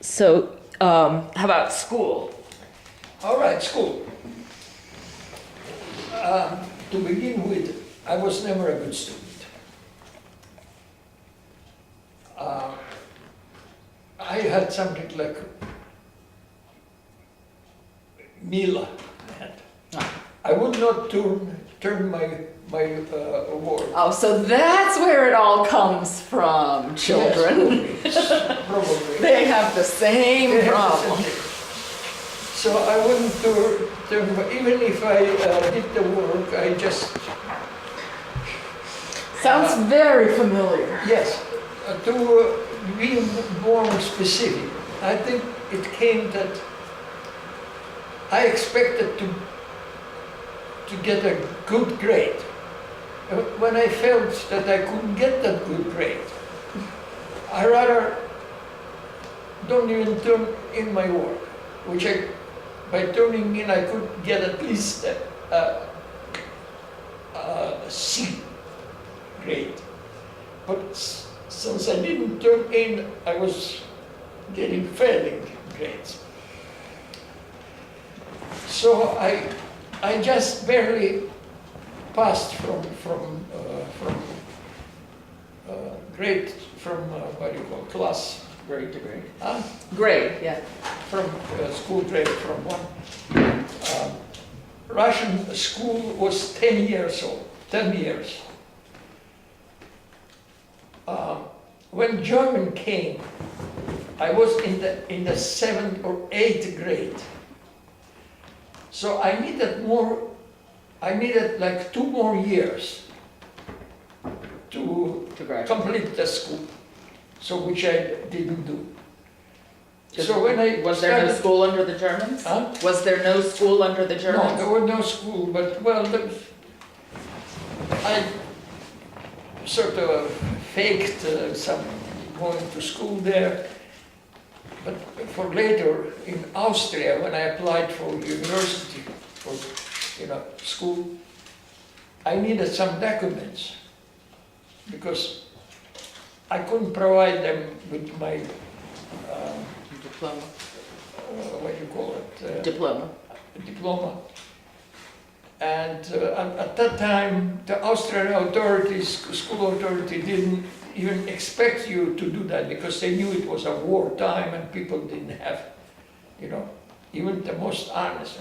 So, how about school? All right, school. To begin with, I was never a good student. I had something like Mila had. I would not turn my award. Oh, so that's where it all comes from, children. Yes, probably. They have the same problem. So I wouldn't turn, even if I did the work, I just, Sounds very familiar. yes, to be more specific. I think it came that I expected to get a good grade. When I felt that I couldn't get that good grade, I rather don't even turn in my work, which by turning in I could get at least a C grade. But since I didn't turn in, I was getting failing grades. So I just barely passed from grade, what do you call, class. Grade to grade. Huh? Grade, yeah. From school grade from one. Russian school was 10 years old, 10 years. When German came, I was in the 7th or 8th grade. So I needed like 2 more years to complete the school, so which I didn't do. So when I Was there no school under the Germans? Huh? Was there no school under the No, Germans? there was no school, but well, I sort of faked some going to school there. But for later in Austria, when I applied for university, for school, I needed some documents because I couldn't provide them with my Diploma. what do you call it? Diploma. Diploma. And at that time, the Austrian authorities, school authority, didn't even expect you to do that because they knew it was a war time and people didn't have, even the most honest.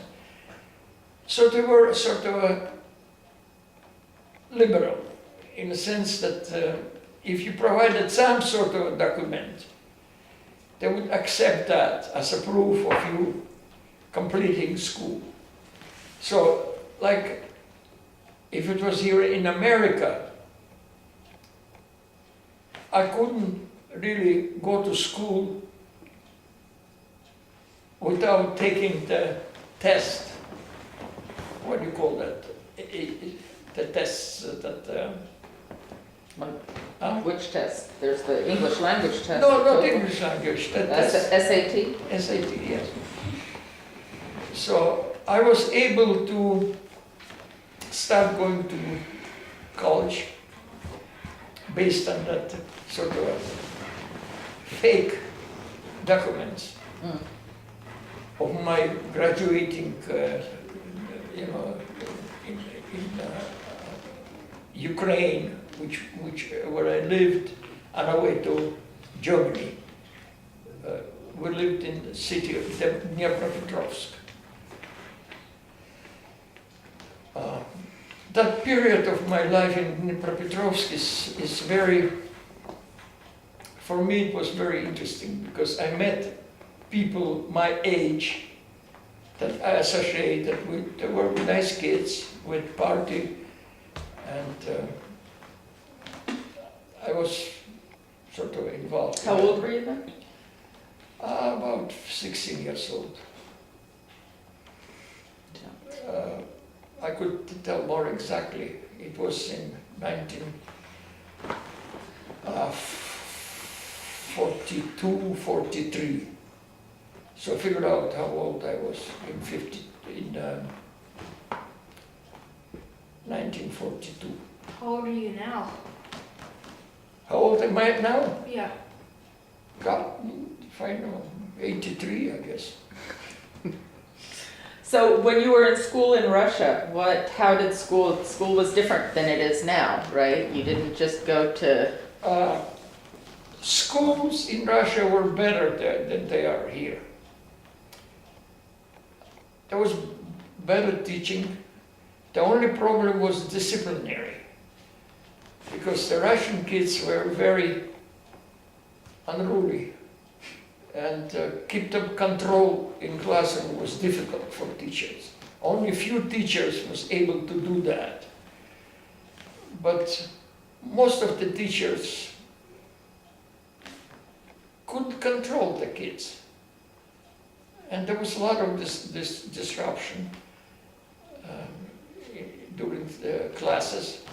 So they were sort of liberal in the sense that if you provided some sort of a document, they would accept that as a proof of you completing school. So, like, if it was here in America, I couldn't really go to school without taking the test. What do you call that? The tests that... Which test? There's the English language test. No, not English language. SAT? SAT, yes. So I was able to start going to college based on that sort of fake documents of my graduating, in Ukraine, where I lived, on our way to Germany. We lived in the city of Dnipropetrovsk. That period of my life in Dnipropetrovsk is very, for me it was very interesting because I met people my age that I associated with. They were nice kids with party, and I was sort of involved. How old were you then? About 16 years old. I could tell more exactly. It was in 1942, 43. So I figured out how old I was in 1942. How old are you now? How old am I now? Yeah. God, I know, 83, I guess. So when you were in school in Russia, how did school was different than it is now, right? You didn't just go to, Schools in Russia were better there than they are here. There was better teaching. The only problem was disciplinary, because the Russian kids were very unruly, and keep them control in classroom was difficult for teachers. Only few teachers was able to do that. But most of the teachers could control the kids. And there was a lot of this disruption during the classes.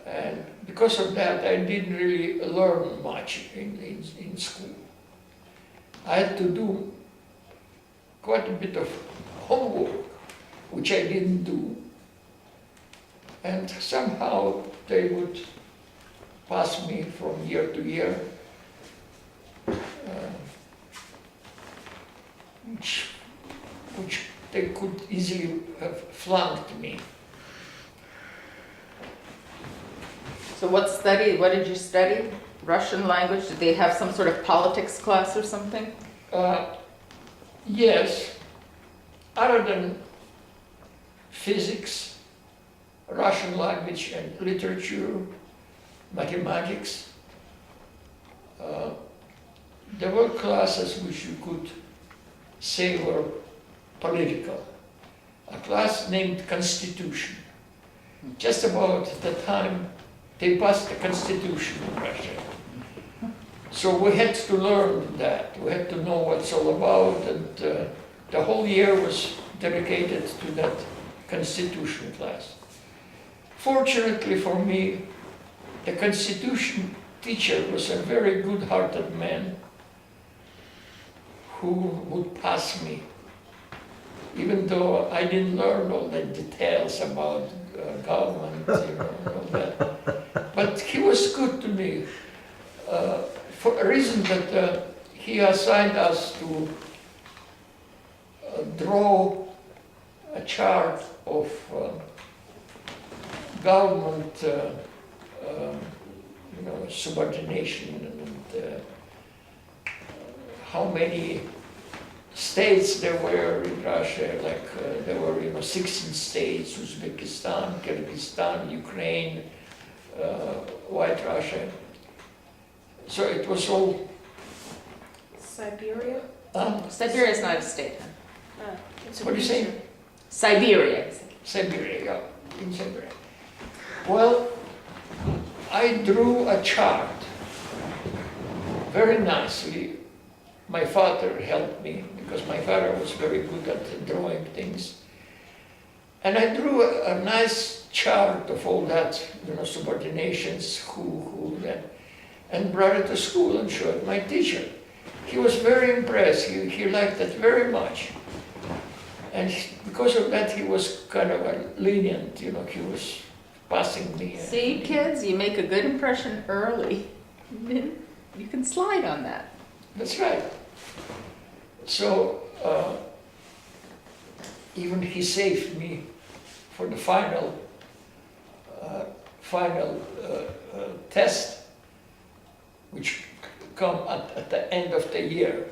And because of that, I didn't really learn much in school. I had to do quite a bit of homework, which I didn't do. And somehow they would pass me from year to year, which they could easily have flunked me. so what did you study? Russian language? Did they have some sort of politics class or something? Yes, other than physics, Russian language and literature, mathematics, there were classes which you could say were political. A class named Constitution. Just about the time they passed the Constitution in Russia. So we had to learn that. We had to know what it's all about, and the whole year was dedicated to that Constitution class. Fortunately for me, the Constitution teacher was a very good-hearted man who would pass me, even though I didn't learn all the details about government, all that. But he was good to me for a reason that he assigned us to draw a chart of government, subordination, and how many states there were in Russia. Like there were 16 states: Uzbekistan, Kyrgyzstan, Ukraine, White Russia. So it was all. Siberia? Siberia is not a state. It's a What do you say? region. Siberia. Siberia, yeah, in Siberia. Well, I drew a chart very nicely. My father helped me because my father was very good at drawing things. And I drew a nice chart of all that, subordinations, who that, and brought it to school and showed my teacher. He was very impressed. He liked that very much. And because of that, he was kind of lenient, he was passing me. See, kids, you make a good impression early. You can slide on that. That's right. So even he saved me for the final test, which come at the end of the year.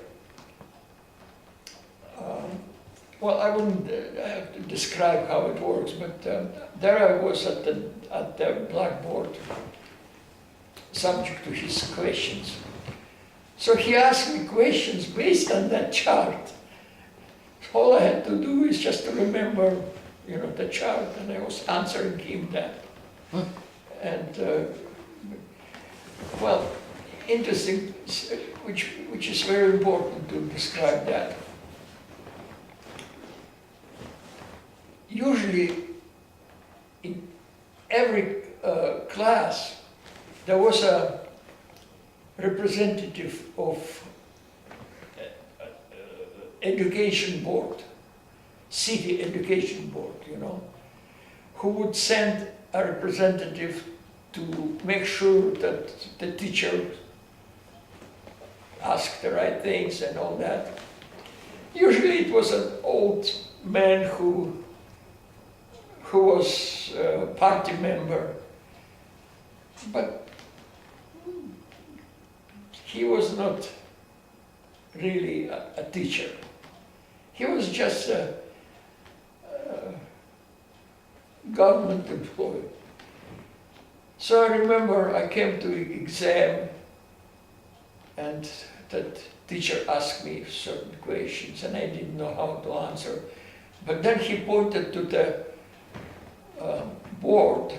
Well, I wouldn't have to describe how it works, but there I was at the blackboard, subject to his questions. So he asked me questions based on that chart. All I had to do is just to remember, the chart, and I was answering him that. And well, interesting, which is very important to describe that. Usually, in every class, there was a representative of education board, city education board, who would send a representative to make sure that the teacher ask the right things and all that. Usually it was an old man who was a party member, but he was not really a teacher. He was just a government employee. So I remember I came to the exam and that teacher asked me certain questions and I didn't know how to answer. But then he pointed to the board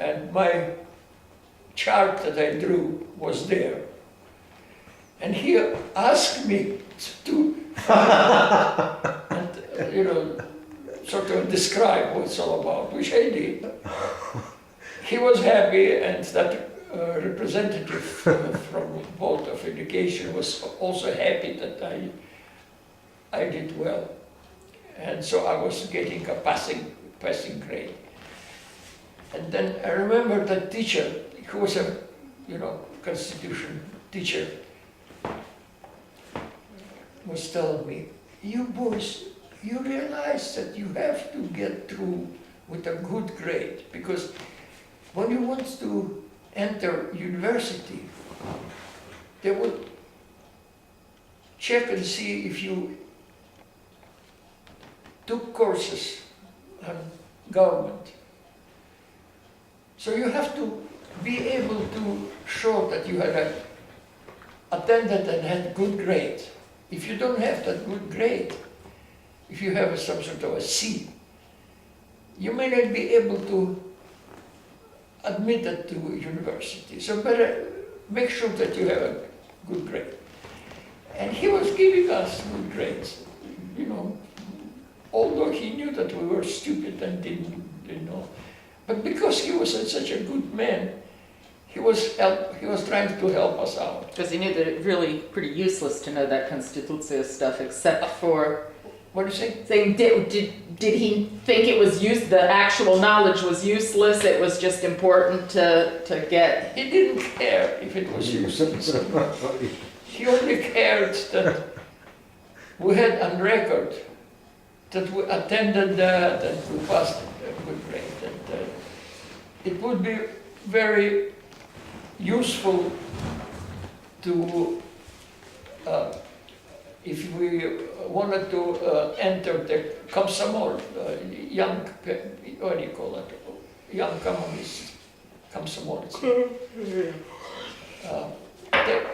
and my chart that I drew was there. And he asked me to and, sort of describe what it's all about, which I did. He was happy, and that representative from Board of Education was also happy that I did well. And so I was getting a passing grade. And then I remember that teacher, who was a Constitution teacher, was telling me, you boys, you realize that you have to get through with a good grade, because when you want to enter university, they would check and see if you took courses on government. So you have to be able to show that you had attended and had good grade. If you don't have that good grade, if you have some sort of a C, you may not be able to admit it to university. So better make sure that you have a good grade. And he was giving us good grades, although he knew that we were stupid and didn't know. But because he was such a good man, he was trying to help us out. Because he knew that it's really pretty useless to know that Constituция stuff, except for... What do you say? Saying, did he think it was the actual knowledge was useless, it was just important to get... He didn't care if it was useless. He only cared that we had on record that we attended that we passed a good grade. And it would be very useful to, if we wanted to enter the Komsomol, young, what do you call it, young communist, Komsomolцы.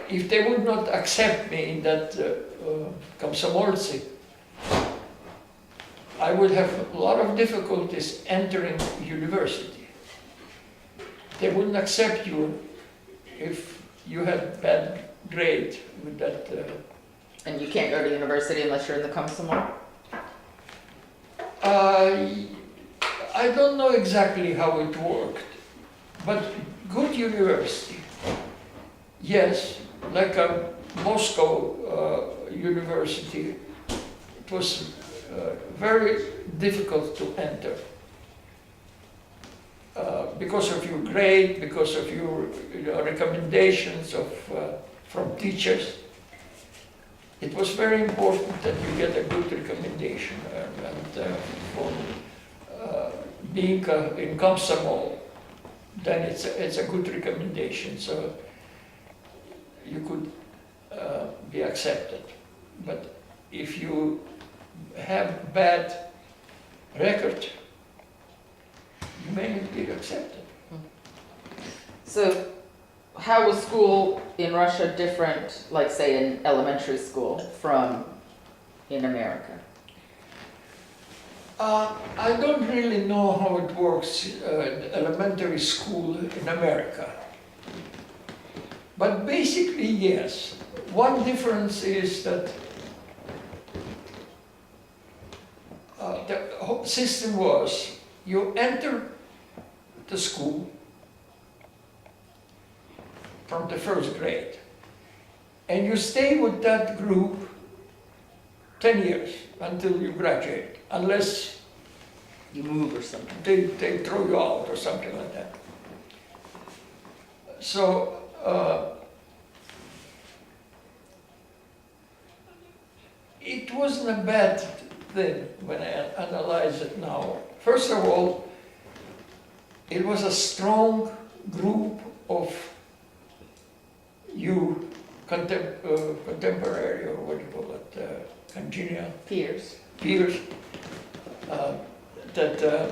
If they would not accept me in that Komsomolцы, I would have a lot of difficulties entering university. They wouldn't accept you if you had bad grade with that. And you can't go to university unless you're in the Komsomol? I don't know exactly how it worked, but good university, yes, like a Moscow university, it was very difficult to enter because of your grade, because of your recommendations from teachers. It was very important that you get a good recommendation, and for being in Komsomol, then it's a good recommendation, so you could be accepted. But if you have bad record, you may not be accepted. So how was school in Russia different, like say in elementary school, from in America? I don't really know how it works, elementary school in America. But basically, yes. One difference is that the whole system was, you enter the school from the first grade, and you stay with that group 10 years until you graduate, unless You move or something? they throw you out or something like that. So it wasn't a bad thing when I analyze it now. First of all, it was a strong group of you contemporary, or what do you call it, congenial Peers. peers, that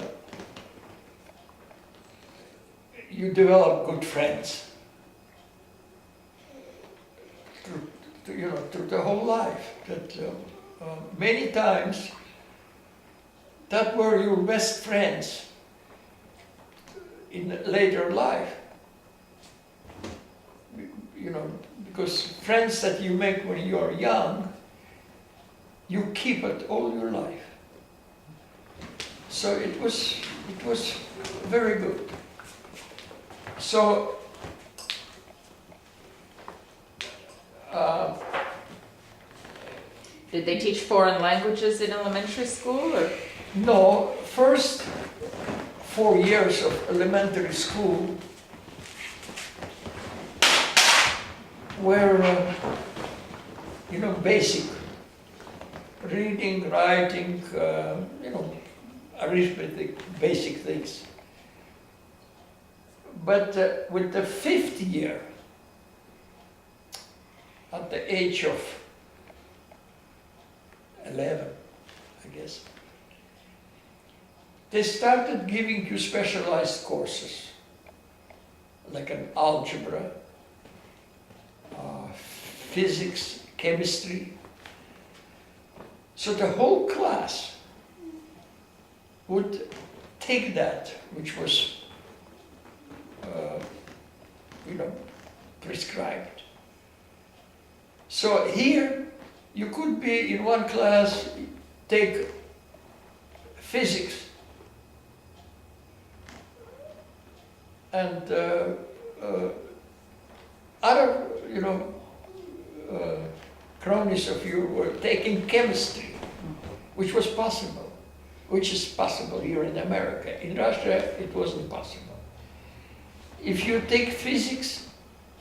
you develop good friends through the whole life. That many times that were your best friends in later life. Because friends that you make when you are young, you keep it all your life. So it was very good. So Did they teach foreign languages in elementary school, or? no, first 4 years of elementary school were, basic reading, writing, arithmetic, basic things. But with the 5th year, at the age of 11, I guess, they started giving you specialized courses, like an algebra, physics, chemistry. So the whole class would take that, which was, prescribed. So here, you could be in one class, take physics, and other, cronies of you were taking chemistry, which is possible here in America. In Russia, it wasn't possible. If you take physics,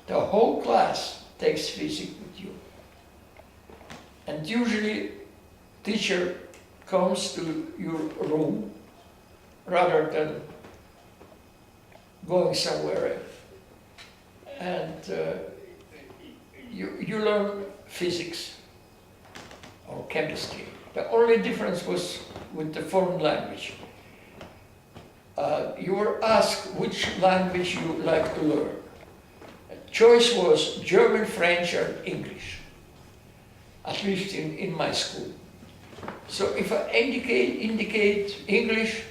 the whole class takes physics with you. And usually, teacher comes to your room rather than going somewhere else. And you learn physics or chemistry. The only difference was with the foreign language. You were asked which language you like to learn. Choice was German, French, or English, at least in my school. So if I indicate English,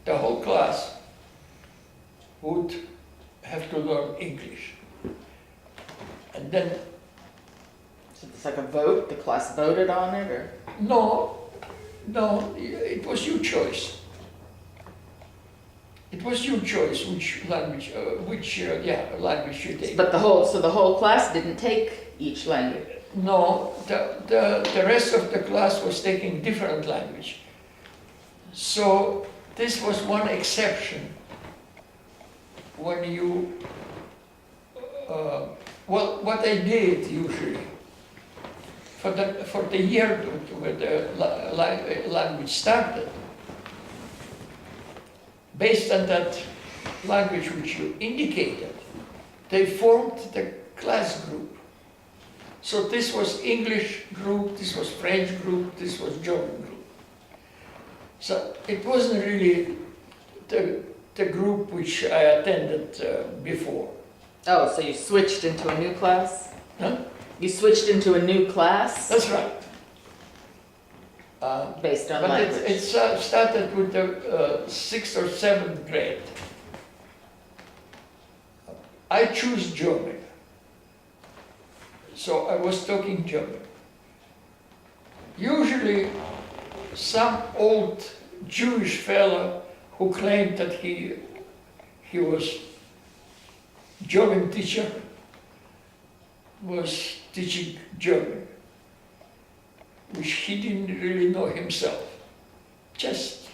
the whole class would have to learn English. And then, So it's like a vote, the class voted on it, or? no, it was your choice. It was your choice which language, language you take. But the whole class didn't take each language? No, the rest of the class was taking different language. So this was one exception when you, what I did usually, for the year where the language started, based on that language which you indicated, they formed the class group. So this was English group, this was French group, this was German group. So it wasn't really the group which I attended before. Oh, so you switched into a new class? Huh? You switched into a new class That's right. based on But language? it started with the 6th or 7th grade. I choose German. So I was talking German. Usually some old Jewish fellow who claimed that he was German teacher was teaching German, which he didn't really know himself, just,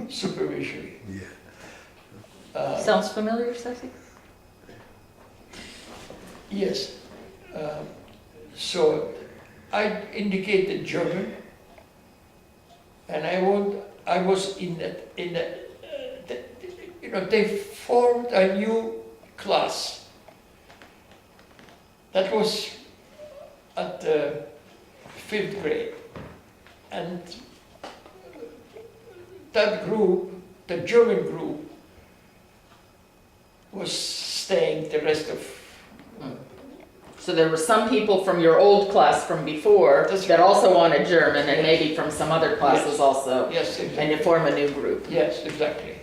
superficially. Yeah. Sounds familiar, Ceci? Yes. So I indicated German, and I was in that, they formed a new class. That was at the 5th grade. And that group, the German group, was staying the rest of. So there were some people from your old class from before That's that right. also wanted German, and Yes. maybe from some other classes Yes. also, Yes, and exactly. you form a new group. Yes, exactly.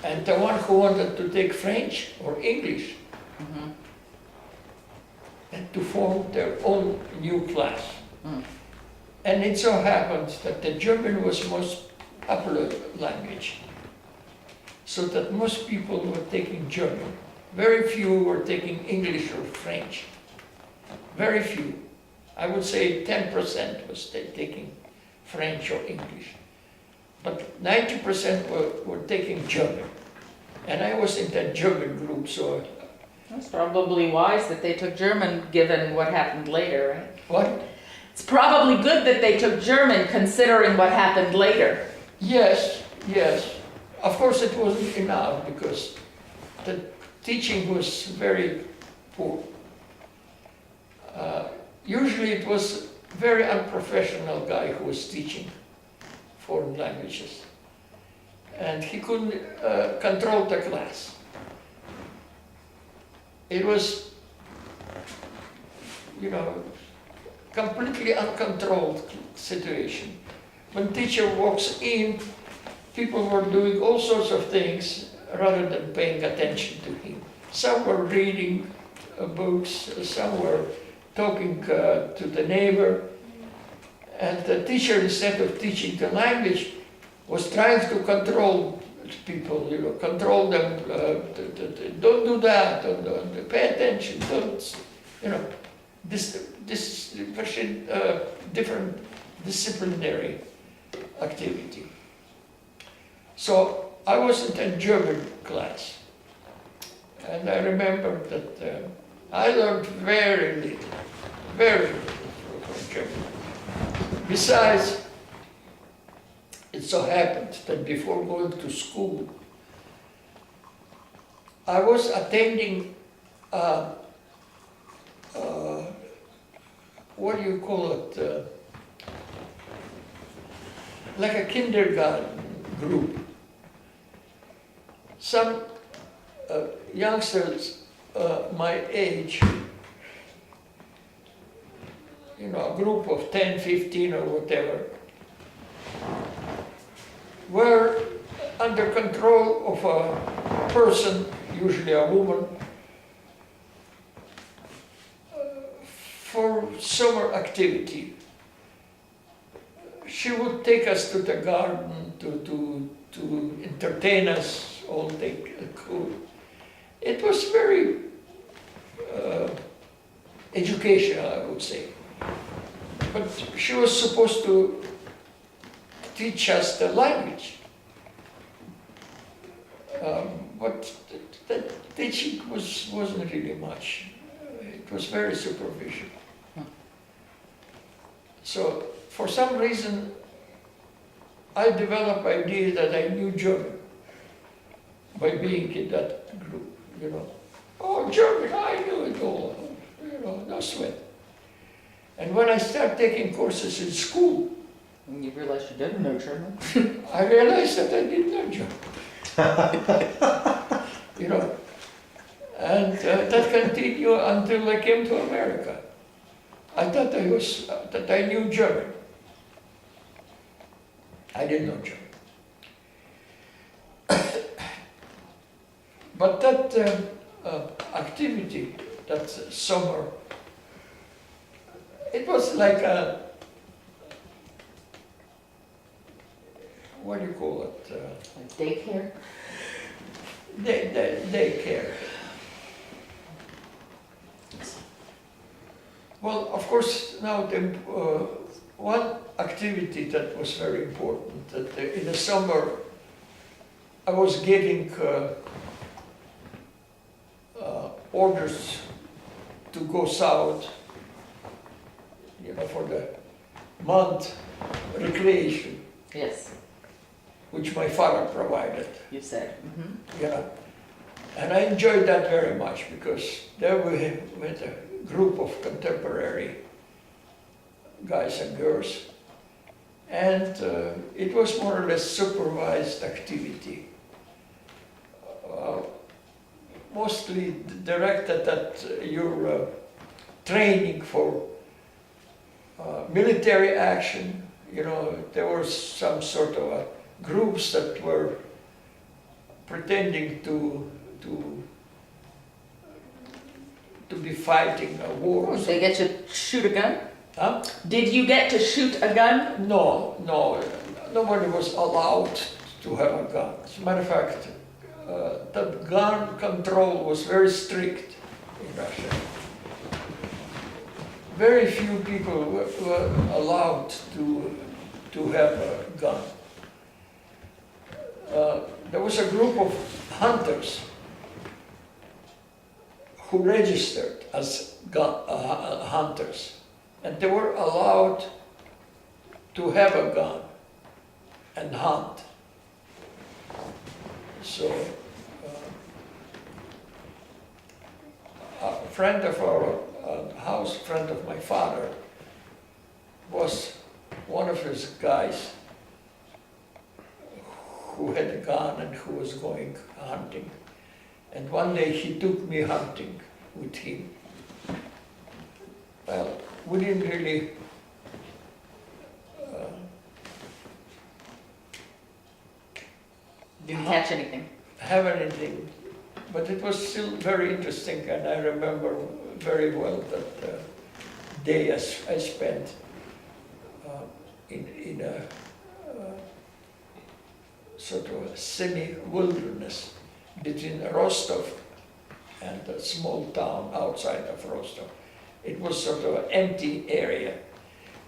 And the one who wanted to take French or English Mhm. had to form their own new class. Mm. And it so happens that the German was most popular language, so that most people were taking German. Very few were taking English or French. Very few. I would say 10% was taking French or English. But 90% were taking German. And I was in that German group, so It's probably wise that they took German, given what happened later, right? what? It's probably good that they took German, considering what happened later. Yes, yes. Of course it wasn't enough because the teaching was very poor. Usually it was a very unprofessional guy who was teaching foreign languages. And he couldn't control the class. It was, completely uncontrolled situation. When teacher walks in, people were doing all sorts of things rather than paying attention to him. Some were reading books, some were talking to the neighbor, and the teacher, instead of teaching the language, was trying to control people, control them, don't do that, don't pay attention, don't, this very different disciplinary activity. So I was in a German class, and I remember that I learned very little from German. Besides, it so happened that before going to school, I was attending what do you call it? Like a kindergarten group. Some youngsters my age, a group of 10, 15 or whatever, were under control of a person, usually a woman, for summer activity. She would take us to the garden to entertain us all day. It was very educational, I would say. But she was supposed to teach us the language. But the teaching wasn't really much. It was very superficial. So for some reason, I developed idea that I knew German by being in that group, Oh, German, I knew it all, no sweat. And when I started taking courses in school, And you realized you didn't know German. I realized that I didn't know German. And that continued until I came to America. I thought that I knew German. I didn't know German. But that activity, that summer, it was like a, what do you call it? Like daycare? Daycare. Well, of course, now the one activity that was very important, that in the summer I was giving orders to go south, for the month recreation, Yes, which my father provided, you said. Mhm. you know. And I enjoyed that very much because there we had a group of contemporary guys and girls. And it was more or less supervised activity. Mostly directed at your training for military action. You know, there were some sort of groups that were pretending to be fighting a war. Did they get to shoot a gun? Huh? Did you get to shoot a gun? No, nobody was allowed to have a gun. As a matter of fact, the gun control was very strict in Russia. Very few people were allowed to have a gun. There was a group of hunters who registered as hunters, and they were allowed to have a gun and hunt. So, a friend of our house, friend of my father, was one of his guys who had a gun and who was going hunting. And one day he took me hunting with him. Well, we didn't really Didn't catch anything. have anything, but it was still very interesting, and I remember very well that day I spent in a sort of a semi-wilderness between Rostov and a small town outside of Rostov. It was sort of an empty area,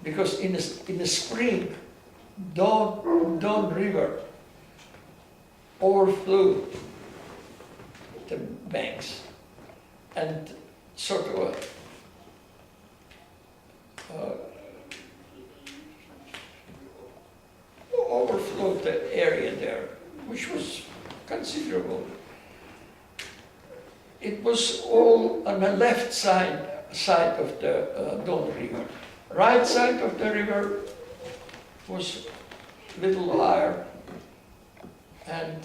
because in the spring, Don River overflowed the banks and sort of overflowed the area there, which was considerable. It was all on the left side of the Don River. Right side of the river was a little higher, and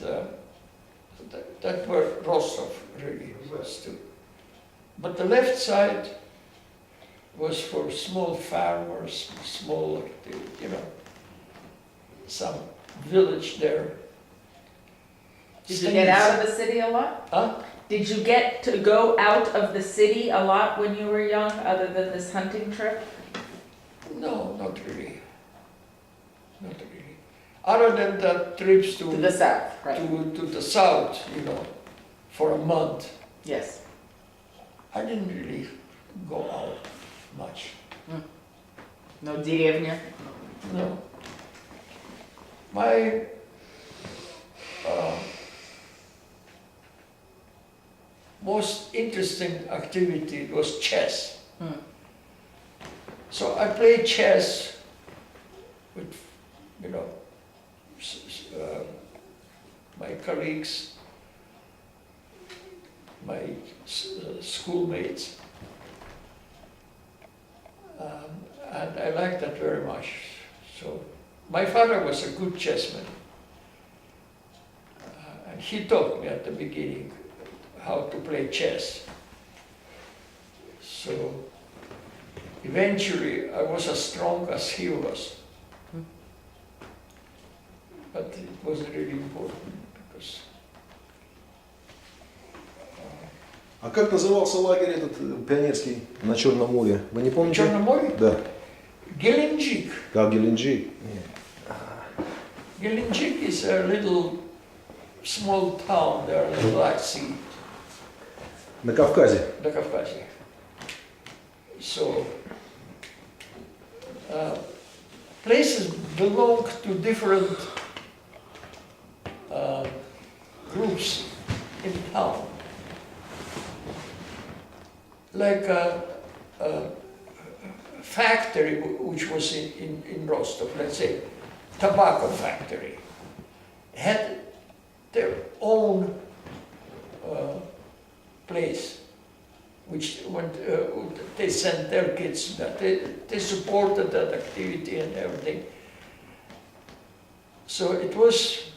that where Rostov really stood. But the left side was for small farmers, small, you know, some village there. Did you get out of the city a lot? Huh? Did you get to go out of the city a lot when you were young, other than this hunting trip? No, not really. Not really. Other than the trips To the south, right? to the south, you know, for a month, Yes. I didn't really go out much. No деревня? No. My most interesting activity was chess. So I played chess with, you know, my colleagues, my schoolmates, and I liked that very much. So my father was a good chessman, and he taught me at the beginning how to play chess. So eventually I was as strong as he was. But it wasn't really important because А как назывался лагерь этот пионерский на Черном море? Вы не помните? Черное море? Да. Gelendzhik. Как Геленджик? Gelendzhik is a little small town there in the Black Sea, На Кавказе. the Caucasus. So places belong to different groups in town. Like factory which was in Rostov, let's say, tobacco factory, had their own place, which when they sent their kids, that they supported that activity and everything. So it was